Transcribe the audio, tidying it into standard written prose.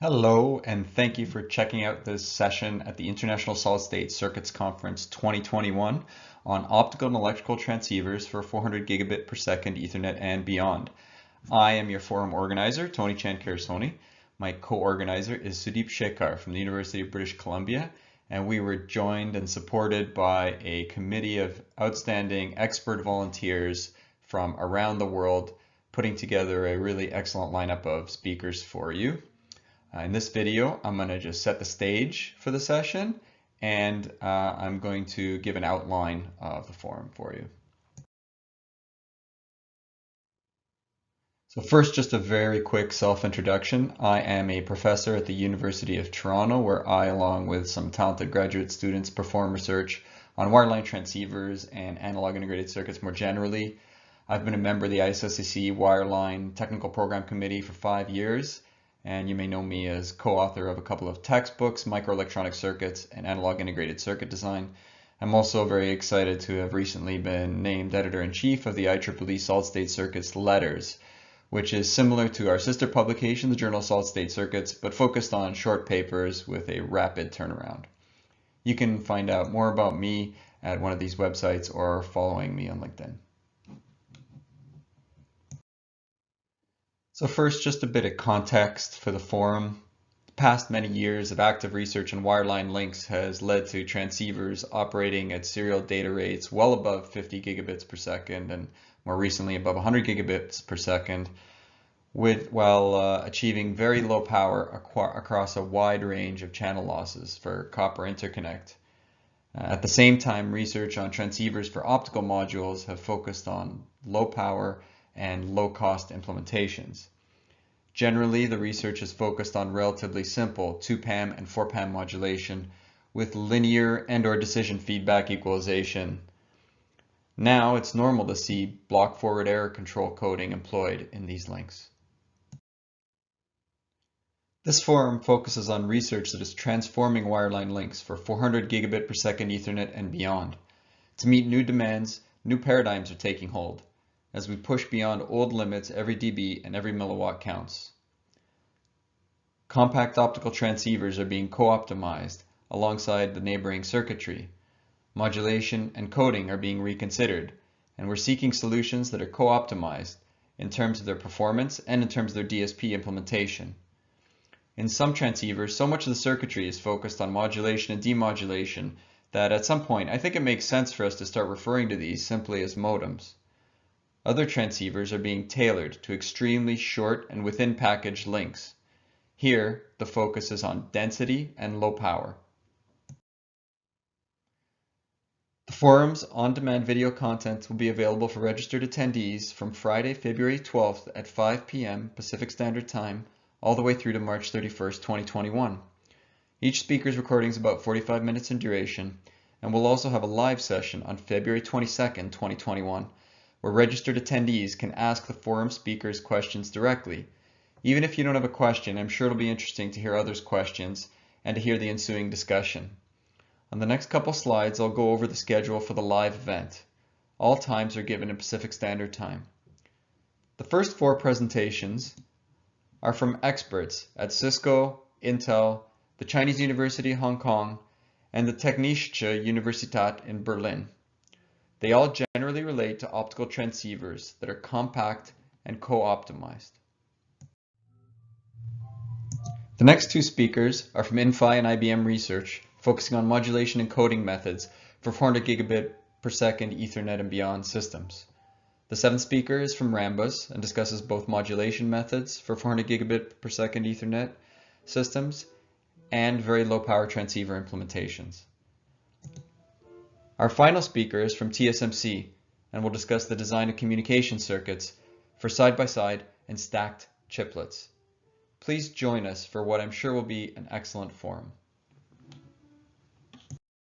Hello, and thank you for checking out this session at the International Solid-State Circuits Conference 2021 on optical and electrical transceivers for 400 gigabit per second Ethernet and beyond. I am your forum organizer, Tony Chan Carusone. My co-organizer is Sudeep Shekhar from the University of British Columbia, and we were joined and supported by a committee of outstanding expert volunteers from around the world, putting together a really excellent lineup of speakers for you. In this video, I'm going to just set the stage for the session, and I'm going to give an outline of the forum for you. So first, just a very quick self-introduction. I am a professor at the University of Toronto, where I, along with some talented graduate students, perform research on wireline transceivers and analog integrated circuits more generally. I've been a member of the ISSCC Wireline Technical Program Committee for 5 years. And you may know me as co-author of a couple of textbooks, Microelectronic Circuits and Analog Integrated Circuit Design. I'm also very excited to have recently been named Editor-in-Chief of the IEEE Solid-State Circuits Letters, which is similar to our sister publication, the Journal of Solid-State Circuits, but focused on short papers with a rapid turnaround. You can find out more about me at one of these websites or following me on LinkedIn. So first, just a bit of context for the forum. The past many years of active research in wireline links has led to transceivers operating at serial data rates well above 50 gigabits per second and more recently above 100 gigabits per second, while achieving very low power across a wide range of channel losses for copper interconnect. At the same time, research on transceivers for optical modules have focused on low power and low-cost implementations. Generally, the research is focused on relatively simple 2PAM and 4PAM modulation with linear and/or decision feedback equalization. Now, it's normal to see block forward error control coding employed in these links. This forum focuses on research that is transforming wireline links for 400 gigabit per second Ethernet and beyond. To meet new demands, new paradigms are taking hold. As we push beyond old limits, every dB and every milliwatt counts. Compact optical transceivers are being co-optimized alongside the neighboring circuitry. Modulation and coding are being reconsidered, and we're seeking solutions that are co-optimized in terms of their performance and in terms of their DSP implementation. In some transceivers, so much of the circuitry is focused on modulation and demodulation that at some point I think it makes sense for us to start referring to these simply as modems. Other transceivers are being tailored to extremely short and within-package links. Here, the focus is on density and low power. The forum's on-demand video content will be available for registered attendees from Friday, February 12th at 5 p.m. Pacific Standard Time all the way through to March 31st, 2021. Each speaker's recording is about 45 minutes in duration, and we'll also have a live session on February 22nd, 2021, where registered attendees can ask the forum speakers questions directly. Even if you don't have a question, I'm sure it'll be interesting to hear others' questions and to hear the ensuing discussion. On the next couple slides, I'll go over the schedule for the live event. All times are given in Pacific Standard Time. The first 4 presentations are from experts at Cisco, Intel, the Chinese University of Hong Kong, and the Technische Universität in Berlin. They all generally relate to optical transceivers that are compact and co-optimized. The next 2 speakers are from Inphi and IBM Research, focusing on modulation and coding methods for 400 gigabit per second Ethernet and beyond systems. The 7th speaker is from Rambus and discusses both modulation methods for 400 gigabit per second Ethernet systems and very low power transceiver implementations. Our final speaker is from TSMC and will discuss the design of communication circuits for side-by-side and stacked chiplets. Please join us for what I'm sure will be an excellent forum.